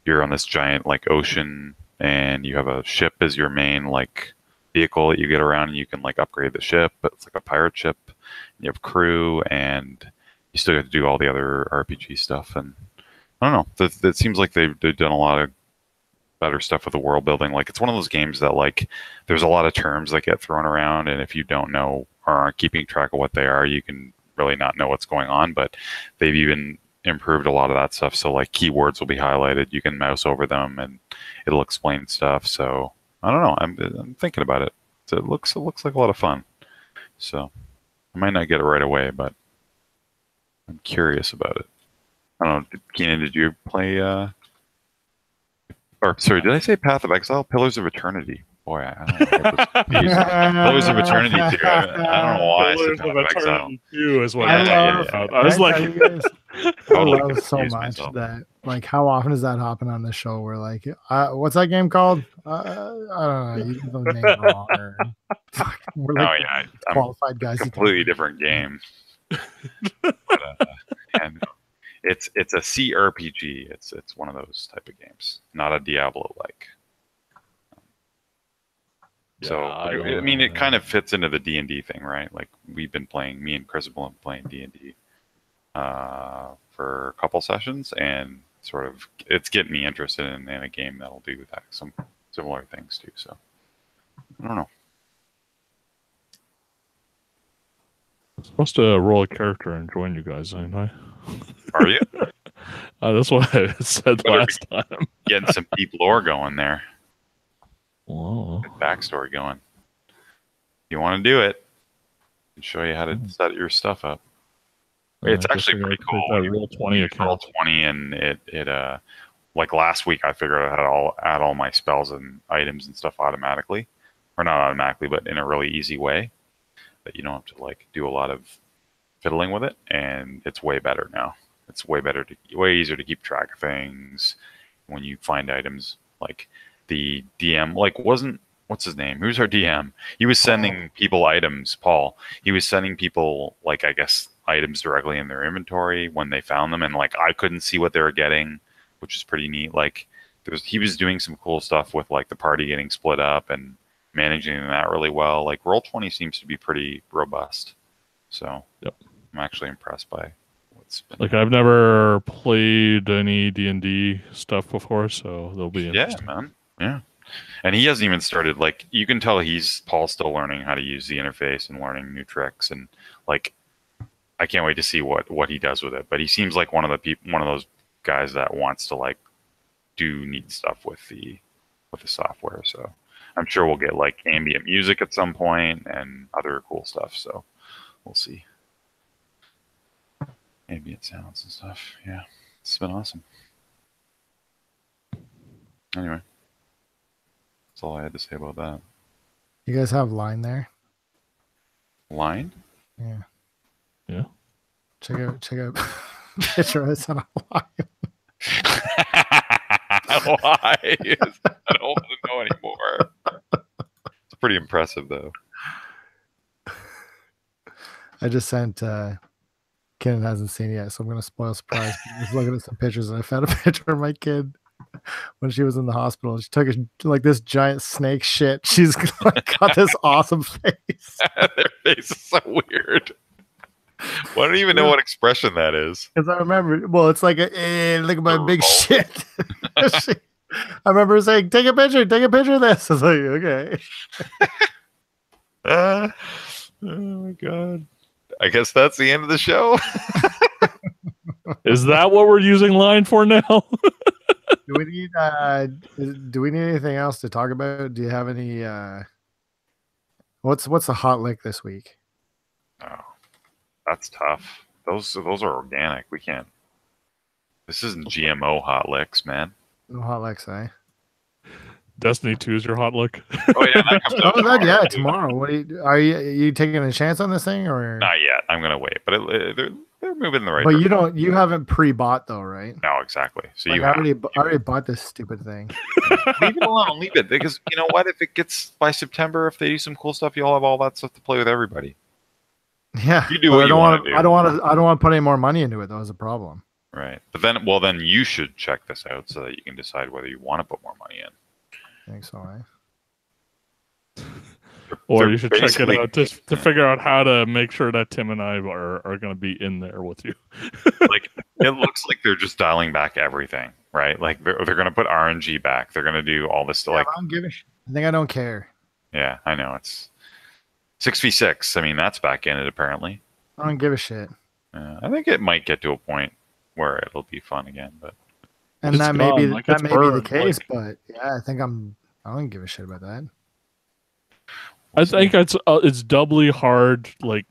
you're on this giant like ocean, and you have a ship as your main like vehicle that you get around, and you can like upgrade the ship, but it's like a pirate ship. And you have crew, and you still have to do all the other RPG stuff. And I don't know. That seems like they've done a lot of better stuff with the world building. Like, it's one of those games that, like, there's a lot of terms that get thrown around, and if you don't know or aren't keeping track of what they are, you can really not know what's going on. But they've even improved a lot of that stuff. So like keywords will be highlighted. You can mouse over them, and it'll explain stuff. So I don't know. I'm thinking about it. So it looks like a lot of fun. So I might not get it right away, but I'm curious about it. I don't know. Keenan, did you play? Or sorry, did I say Path of Exile? Pillars of Eternity. Boy, I don't know. Pillars of Eternity too. I don't know why I said Path of Exile. Too is what I was like. I love so much that, like, how often is that happen on the show? Where like, what's that game called? I don't know. You get the name wrong. Or, we're like qualified guys. Completely different game. But, and it's a CRPG. It's one of those type of games, not a Diablo like. So I mean, it kind of fits into the D&D thing, right? Like, we've been playing. Me and Chris have been playing D&D for a couple sessions, and sort of it's getting me interested in a game that'll do that, some similar things too. So I don't know. I'm supposed to roll a character and join you guys, ain't I? Are you? That's what I said last time. Getting some deep lore going there. Whoa. Good backstory going. You want to do it? I'll show you how to set your stuff up. It's actually pretty cool. Roll20 account. Roll20, and it like last week I figured out how to add all my spells and items and stuff automatically, or not automatically, but in a really easy way that you don't have to like do a lot of fiddling with it. And it's way better now. It's way easier to keep track of things when you find items. Like, the DM, like, what's his name? Who's our DM? He was sending people items, Paul. He was sending people, like, I guess, items directly in their inventory when they found them, and like, I couldn't see what they were getting, which is pretty neat. Like, he was doing some cool stuff with like the party getting split up and managing that really well. Like, Roll20 seems to be pretty robust. So yep. I'm actually impressed by what's been. Like, I've never played any D&D stuff before, so they'll be interesting. Yeah, man. Yeah. And he hasn't even started, like, you can tell Paul's still learning how to use the interface and learning new tricks, and like, I can't wait to see what he does with it. But he seems like one of those guys that wants to like do neat stuff with the software. So I'm sure we'll get like ambient music at some point and other cool stuff. So we'll see. Ambient sounds and stuff. Yeah, it's been awesome. Anyway, that's all I had to say about that. You guys have Line there? Line? Yeah. Yeah. Check out picture of us on a Line. Why? I don't want to know anymore. It's pretty impressive, though. I just sent. Ken hasn't seen it yet, so I'm gonna spoil surprise. He's looking at some pictures, and I found a picture of my kid when she was in the hospital. She took like this giant snake shit. She's like, got this awesome face. Their face is so weird. Well, I don't even know what expression that is. Because I remember, well, it's like, look at my big shit. I remember saying, take a picture of this. I was like, okay. Oh my God. I guess that's the end of the show. Is that what we're using Line for now? Do we need anything else to talk about? Do you have any what's the hot lick this week? Oh, that's tough. Those are organic. We can't. This isn't GMO hot licks, man. No hot licks, eh? Destiny 2 is your hot look. Oh yeah, that comes out Oh, that, yeah, tomorrow. tomorrow. What are you taking a chance on this thing or? Not yet. I'm gonna wait, but they're moving in the right. But direction. you haven't pre-bought though, right? No, exactly. So Like, you I have already bought this stupid thing. leave it alone. Leave it because you know what? If it gets by September, if they do some cool stuff, you'll have all that stuff to play with everybody. Yeah, You do but what I you don't wanna want do. I don't want to. I don't want to put any more money into it. That was a problem. Right. But then you should check this out so that you can decide whether you want to put more money in. I think so. Or They're you should check it basically- out to figure out how to make sure that Tim and I are going to be in there with you. Like it looks like they're just dialing back everything, right? Like they're going to put RNG back. They're going to do all this. Like, I don't give a shit. I think I don't care. yeah, I know it's 6v6. I mean, that's back in it apparently. I don't give a shit. I think it might get to a point where it'll be fun again, but And It's that may be gone, like, that it's may be the burned, case, like- but yeah, I think I don't give a shit about that. I think it's doubly hard. Like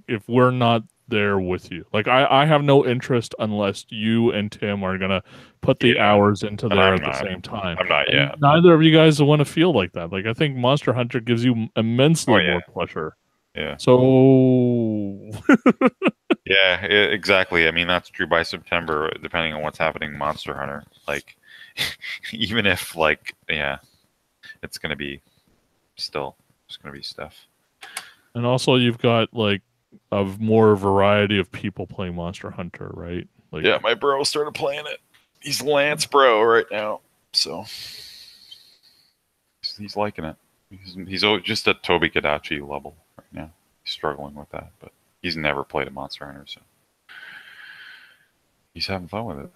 if we're not there with you, like I have no interest unless you and Tim are gonna put the Yeah. hours into And there I'm at the not. same time. I'm not And yet. neither of you guys want to feel like that. Like I think Monster Hunter gives you immensely Oh, yeah. more pleasure. Yeah. So Yeah, exactly. I mean, that's true by September, depending on what's happening in Monster Hunter. Like, even if, like, yeah, it's going to be still, it's going to be stuff. and also you've got like a more variety of people playing Monster Hunter, right? Like Yeah, my bro started playing it. He's Lance Bro right now, so he's liking it. He's just at Toby Kadachi level right now. He's struggling with that, but he's never played a Monster Hunter, so he's having fun with it.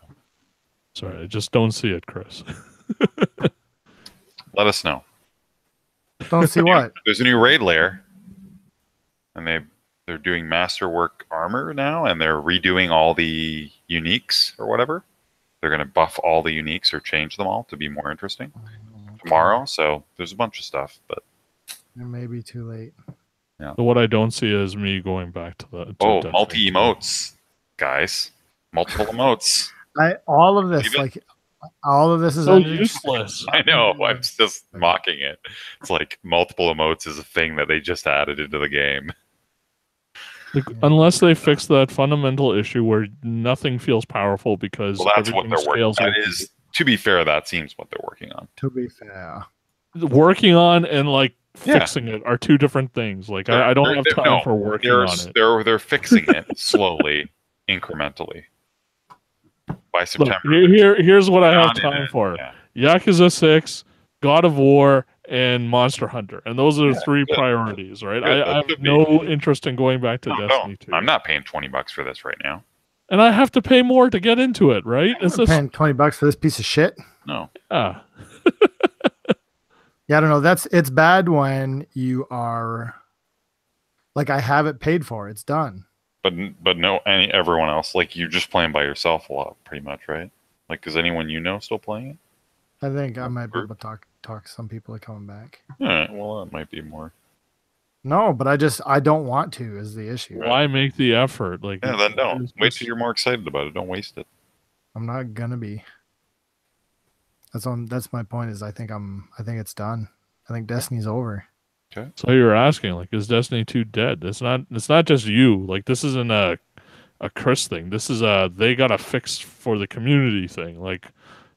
Sorry, I just don't see it, Chris. Let us know. Don't see what. There's a new raid layer, and they're doing masterwork armor now, and they're redoing all the uniques or whatever. They're going to buff all the uniques or change them all to be more interesting tomorrow. So there's a bunch of stuff, but It may be too late. So what I don't see is me going back to the Destiny. multi emotes, guys, multiple emotes. All of this, Even- like, all of this is So under- useless. I know. I'm just mocking it. It's like multiple emotes is a thing that they just added into the game. Like, unless they fix that fundamental issue where nothing feels powerful because Well, that's what everything they're working. scales That with- is, to be fair, that seems what they're working on. To be fair, working on and like Yeah. fixing it are two different things. Like I don't have time no, for working They're on it. they're fixing it slowly, incrementally. By Look, September, here's what I have Not in time it. for: Yeah. Yakuza 6, God of War, and Monster Hunter, and those are the three good. priorities, right? Good, that I have should be. no interest in going back to No, Destiny 2, I'm not paying $20 for this right now. and I have to pay more to get into it, right? It's I'm just paying $20 for this piece of shit. No, ah. Yeah, I don't know. It's bad when you are like, I have it paid for. It's done. but no, everyone else, like you're just playing by yourself a lot, pretty much, right? Like, is anyone you know still playing it? I think I might be able to talk some people are coming back. All right, well, that might be more. No, but I don't want to is the issue. Why make the effort? Like, Yeah, then don't. it's Wait just- till you're more excited about it. Don't waste it. I'm not gonna be. That's my point. Is I think it's done. I think Destiny's over. So you're asking, like, is Destiny 2 dead? It's not just you. Like, this isn't a Chris thing. This is they got a fix for the community thing. Like,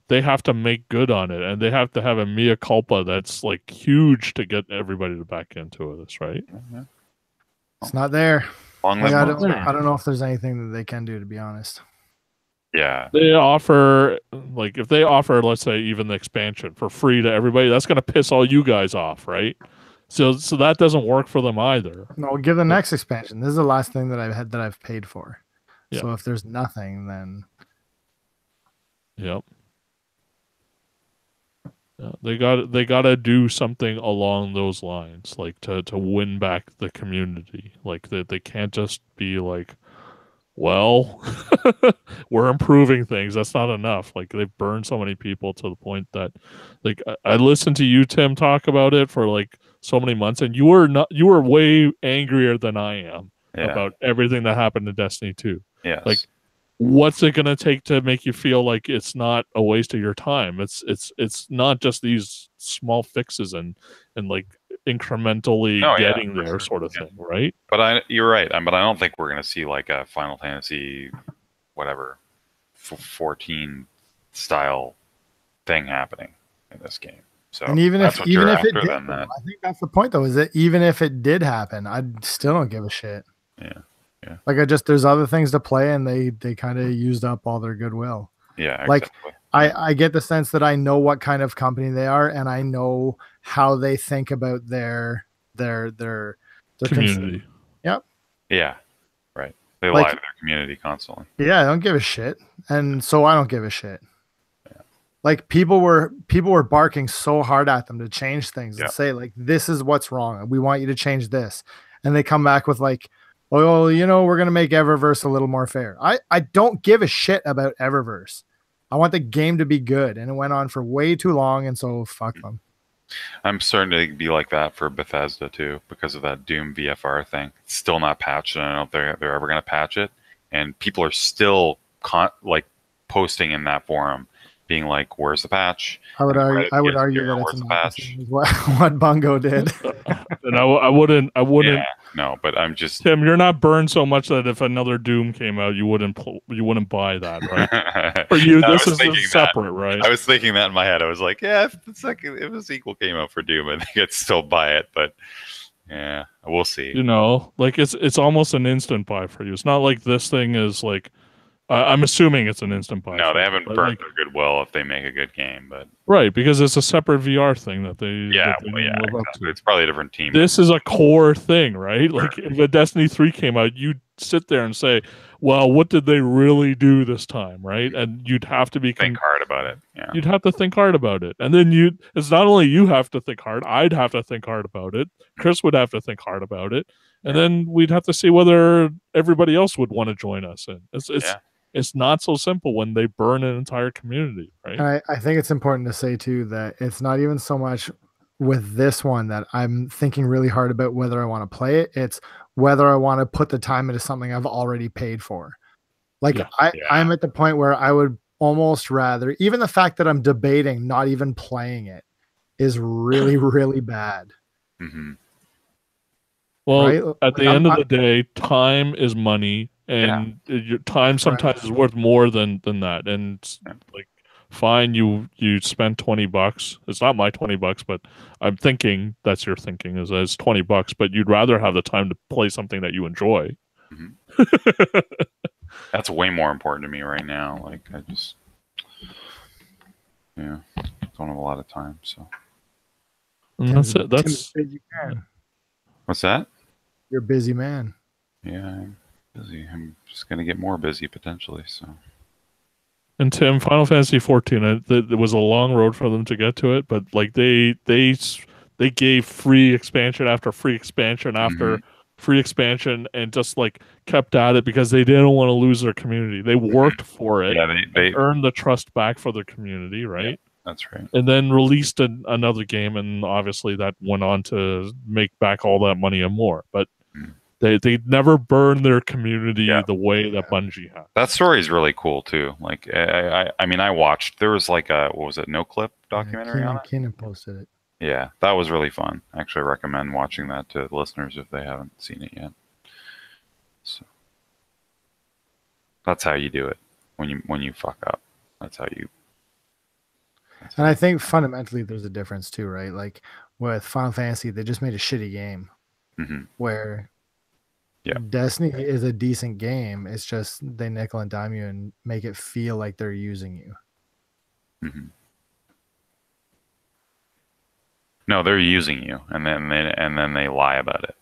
they have to make good on it, and they have to have a mea culpa that's like huge to get everybody to back into this, right? Mhm. It's not there. Long Like, live I Monster. don't know if there's anything that they can do, to be honest. Yeah, They offer, like, if they offer, let's say, even the expansion for free to everybody, that's gonna piss all you guys off, right? So that doesn't work for them either. No, give the next expansion. This is the last thing that I've paid for. Yeah. So if there's nothing, then Yep. Yeah, they got to do something along those lines, like to win back the community. Like that they can't just be like, well, we're improving things. That's not enough. Like they've burned so many people to the point that, like, I listened to you, Tim, talk about it for like so many months, and you were way angrier than I am yeah, about everything that happened in Destiny 2. yes. like, what's it going to take to make you feel like it's not a waste of your time? It's not just these small fixes and like incrementally Oh, yeah, getting for there sure. sort of Yeah. thing, right? But you're right. But I don't think we're going to see like a Final Fantasy, whatever, 14 style thing happening in this game. So And even that's if what even you're if it after, did, then though, that. I think that's the point though, is that even if it did happen, I still don't give a shit. Yeah. Yeah. Like there's other things to play, and they kind of used up all their goodwill. Yeah. Like Exactly. I get the sense that I know what kind of company they are, and I know how they think about their Community. Yep. Yeah. Right. They Like- lie to their community constantly. Yeah, I don't give a shit, and so I don't give a shit. Like people were barking so hard at them to change things Yeah. and say like, this is what's wrong. We want you to change this. And they come back with like, oh, you know, we're going to make Eververse a little more fair. I don't give a shit about Eververse. I want the game to be good. And it went on for way too long. And so fuck them. I'm starting to be like that for Bethesda too, because of that Doom VFR thing. It's still not patched, and I don't know if they're ever going to patch it. And people are still like posting in that forum, being like, "Where's the patch?" I would argue that Where's it's the not patch? what Bungo did. And I wouldn't. Yeah, no, but I'm just Tim, you're not burned so much that if another Doom came out, you wouldn't buy that, right? For you, No, I this was is thinking separate, right? I was thinking that in my head. I was like, yeah, if the sequel came out for Doom, I think I'd still buy it. But yeah, we'll see. You know, like it's almost an instant buy for you. It's not like this thing is like. I'm assuming it's an instant buy. No, for they you, haven't but, burnt like, their goodwill if they make a good game. But right, because it's a separate VR thing that they yeah, that they well, yeah, live up exactly. to. It's probably a different team. This is a core thing, right? Like if a Destiny 3 came out, you'd sit there and say, well, what did they really do this time, right? And you'd have to be Think hard about it. Yeah, you'd have to think hard about it. And then it's not only you have to think hard, I'd have to think hard about it. Chris would have to think hard about it. And then we'd have to see whether everybody else would want to join us. And it's not so simple when they burn an entire community, right? And I think it's important to say too that it's not even so much with this one that I'm thinking really hard about whether I want to play it. It's whether I want to put the time into something I've already paid for. Like I'm at the point where I would almost rather, even the fact that I'm debating not even playing it is really, really bad. Mm-hmm. Well, right? at the end of the day, time is money, and your time sometimes is worth more than that. And like, fine, you spent $20. It's not my $20, but I'm thinking that's your thinking is it's $20, but you'd rather have the time to play something that you enjoy. Mm-hmm. That's way more important to me right now. Like I just, don't have a lot of time. So and that's it. That's what's that? You're a busy man. Yeah, I'm busy. I'm just gonna get more busy potentially. So. And Tim, Final Fantasy 14, it was a long road for them to get to it, but like they gave free expansion after free expansion after free expansion, and just like kept at it because they didn't want to lose their community. They worked for it. Yeah, they earned the trust back for their community, right? Yeah, that's right. And then released another game, and obviously that went on to make back all that money and more. But they never burned their community the way that Bungie had. That story is really cool too. Like I mean, I watched. There was like a what was it? No Clip documentary on it. Keenan posted it. Yeah, that was really fun. Actually, I recommend watching that to listeners if they haven't seen it yet. So that's how you do it when you fuck up. That's how you. And I think fundamentally there's a difference too, right? Like with Final Fantasy, they just made a shitty game. Where Destiny is a decent game. It's just they nickel and dime you and make it feel like they're using you. No, they're using you, and then they lie about it.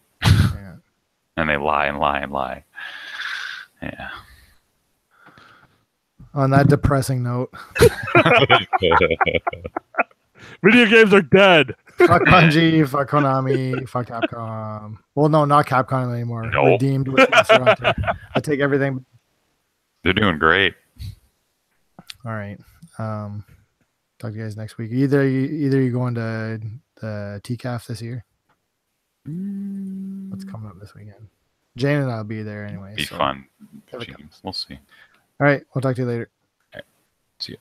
And they lie and lie and lie. Yeah. On that depressing note, video games are dead. Fuck Bungie, fuck Konami, fuck Capcom. Well, no, not Capcom anymore. No. Redeemed with Monster Hunter. I take everything. They're doing great. All right. Talk to you guys next week. Either you going to the TCAF this year? What's coming up this weekend? Jane and I'll be there anyway. Be fun. We'll see. All right. We'll talk to you later. See you.